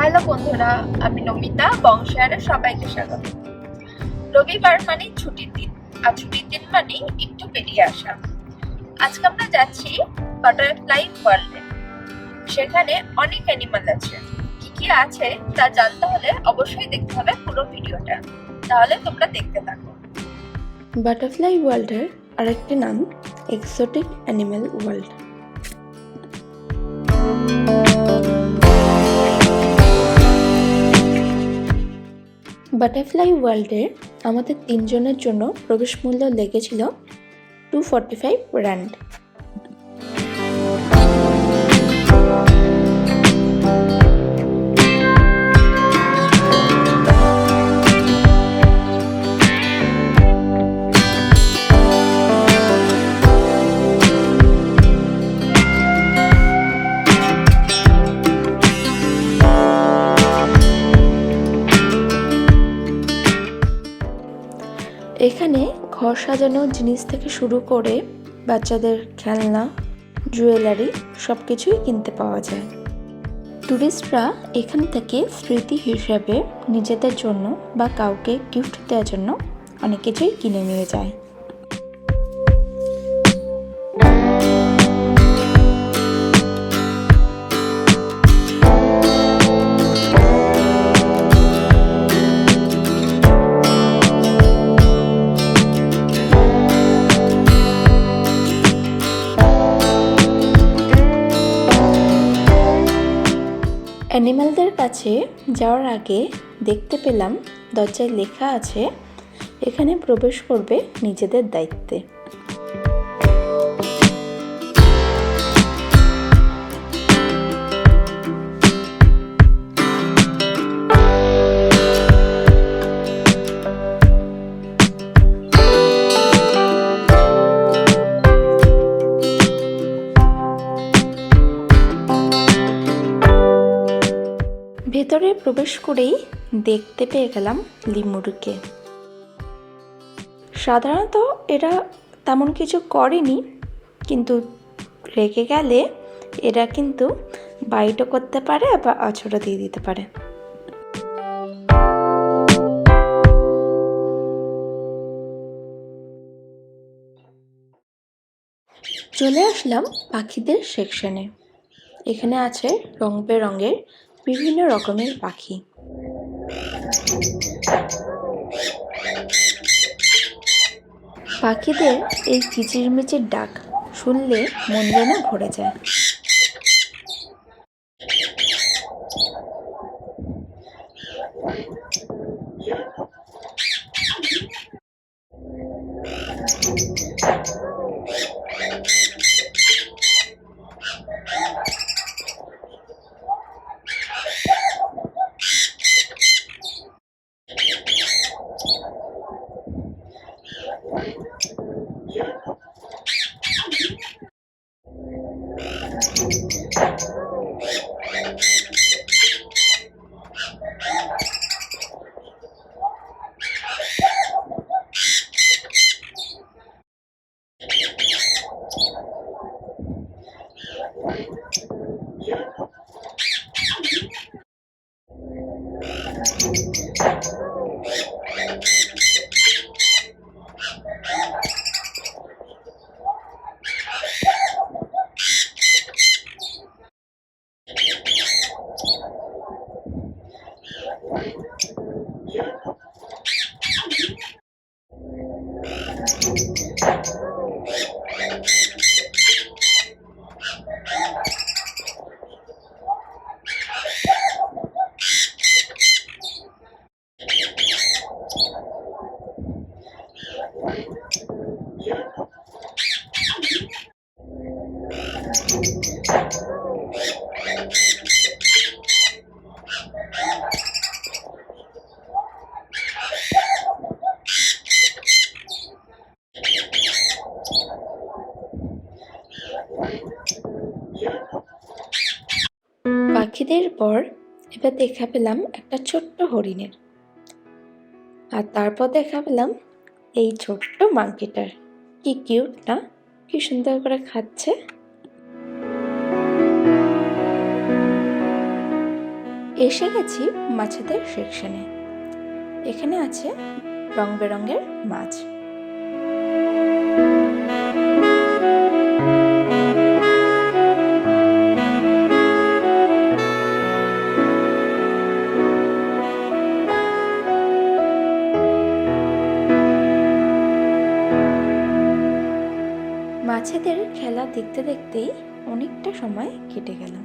Hello বন্ধুরা, আমি নমিতা। বং শেয়ারে সবাইকে স্বাগত। রবিবার মানে ছুটির দিন, আর ছুটির দিন মানে একটু বেরিয়ে আসা। আজকে আমরা যাচ্ছি বাটারফ্লাই ওয়ার্ল্ডে। সেখানে অনেক অ্যানিমাল আছে। কি কি আছে তা জানতে হলে অবশ্যই দেখতে হবে পুরো ভিডিওটা। তাহলে তোমরা দেখতে থাকো। বাটারফ্লাই ওয়ার্ল্ডের আরেকটি নাম এক্সোটিক অ্যানিম্যাল ওয়ার্ল্ড। বাটারফ্লাই ওয়ার্ল্ডে আমাদের 3 জনের জন্য প্রবেশ মূল্য লেগেছিল 245 রান্ড। এখানে ঘর সাজানোর জিনিস থেকে শুরু করে বাচ্চাদের খেলনা, জুয়েলারি সব কিছুই কিনতে পাওয়া যায়। ট্যুরিস্টরা এখান থেকে স্মৃতি হিসেবে নিজেদের জন্য বা কাউকে গিফট দেওয়ার জন্য অনেক কিছুই কিনে নিয়ে যায়। অ্যানিম্যালদের কাছে যাওয়ার আগে দেখতে পেলাম দরজায় লেখা আছে এখানে প্রবেশ করবে নিজেদের দায়িত্বে। ভেতরে প্রবেশ করেই দেখতে পেয়ে গেলাম লিমুরকে। সাধারণত এরা তেমন কিছু করেনি, কিন্তু রেগে গেলে এরা কিন্তু বাইটও করতে পারে বা আছড়া দিয়ে দিতে পারে। চলে আসলাম পাখিদের সেকশনে। এখানে আছে রং বেরঙের বিভিন্ন রকমের পাখি। পাখিদের এই কিচিরমিচির ডাক শুনলে মন যেন ভরে যায়। পাখিদের পর এবার দেখা পেলাম একটা ছোট্ট হরিণের, আর তারপর দেখা পেলাম এই ছোট্ট মাংকিটার। কি কিউট না, কি সুন্দর করে খাচ্ছে। এসে গেছি মাছেদের সেকশনে। এখানে আছে রং বেরঙের মাছ। মাছেদের খেলা দেখতে দেখতেই অনেকটা সময় কেটে গেল।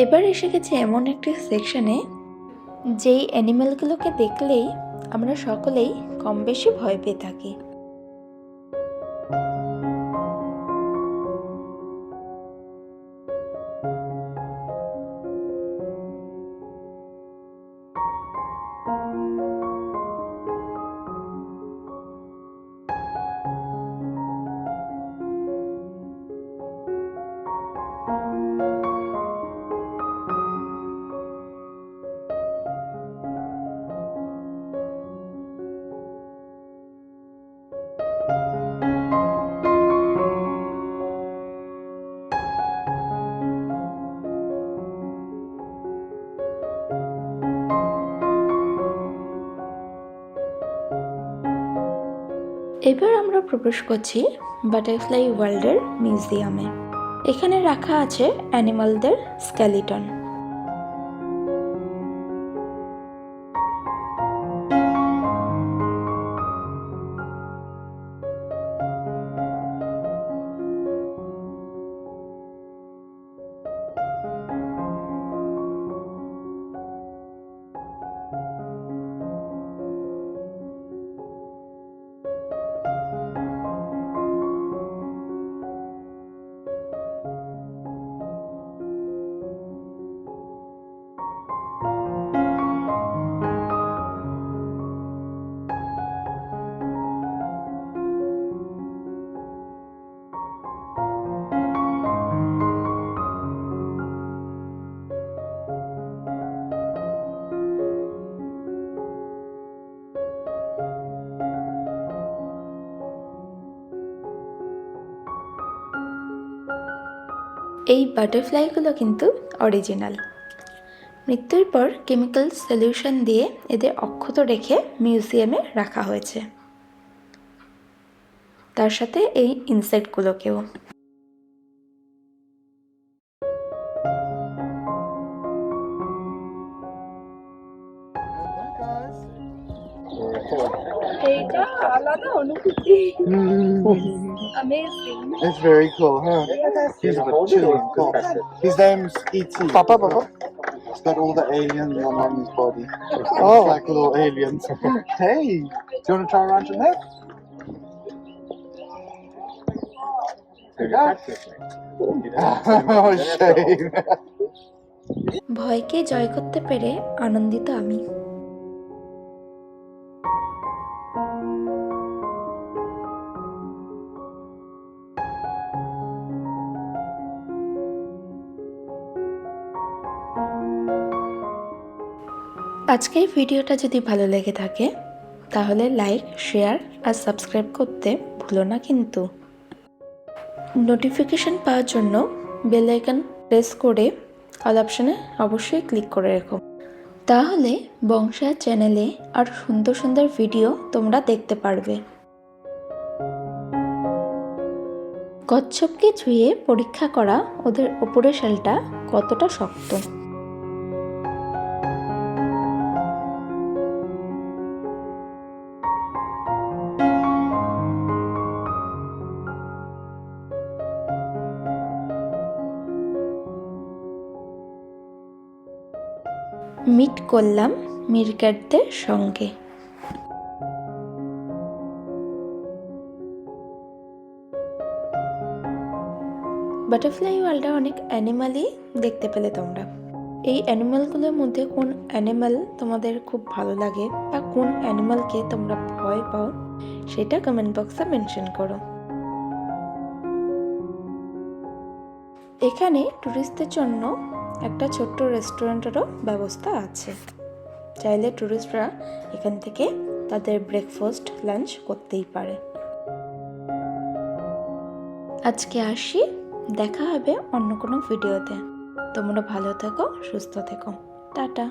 এবার এসে গেছে এমন একটি সেকশনে যেই অ্যানিমালগুলোকে দেখলেই আমরা সকলেই কম বেশি ভয় পেয়ে থাকি। এবার আমরা প্রবেশ করছি বাটারফ্লাই ওয়ার্ল্ডের মিউজিয়ামে। এখানে রাখা আছে অ্যানিমালদের স্কেলিটন। এই বাটারফ্লাইগুলো কিন্তু অরিজিনাল। মৃত্যুর পর কেমিক্যাল সলিউশন দিয়ে এদের অক্ষত রেখে মিউজিয়ামে রাখা হয়েছে, তার সাথে এই ইনসেক্টগুলোকেও। এইটা আলাদা অনুভূতি। Amazing. It's very cool, huh? He's chilling. Cool. His name's E.T. Papa. He's got all the aliens on his body. Oh. It's like little aliens. Hey, do you want to try around your neck? Oh, shame. ভয়কে জয় করতে পেরে আনন্দিত আমি। আজকের ভিডিওটা যদি ভালো লেগে থাকে তাহলে লাইক, শেয়ার আর সাবস্ক্রাইব করতে ভুলো না কিন্তু। নোটিফিকেশন পাওয়ার জন্য বেল আইকন প্রেস করে অল অপশনে অবশ্যই ক্লিক করে রেখো, তাহলে বংশা চ্যানেলে আর সুন্দর সুন্দর ভিডিও তোমরা দেখতে পারবে। কচ্ছপকে ছুঁয়ে পরীক্ষা করা ওদের ওপরের শেলটা কতটা শক্ত। মিট করলাম মিরক্যাটদের সঙ্গে। বাটারফ্লাই ওয়ার্ল্ডে অনেক অ্যানিমালই দেখতে পেলে তোমরা। এই অ্যানিমালগুলোর মধ্যে কোন অ্যানিমাল তোমাদের খুব ভালো লাগে বা কোন অ্যানিমালকে তোমরা ভয় পাও সেটা কমেন্ট বক্সে মেনশন করো। এখানে ট্যুরিস্টদের জন্য একটা ছোট্ট রেস্টুরেন্টেরও ব্যবস্থা আছে, চাইলে ট্যুরিস্টরা এখান থেকে তাদের ব্রেকফাস্ট লাঞ্চ করতেই পারে। আজকে আসি, দেখা হবে অন্য কোনো ভিডিওতে। তোমরা ভালো থেকো, সুস্থ থেকো। টাটা।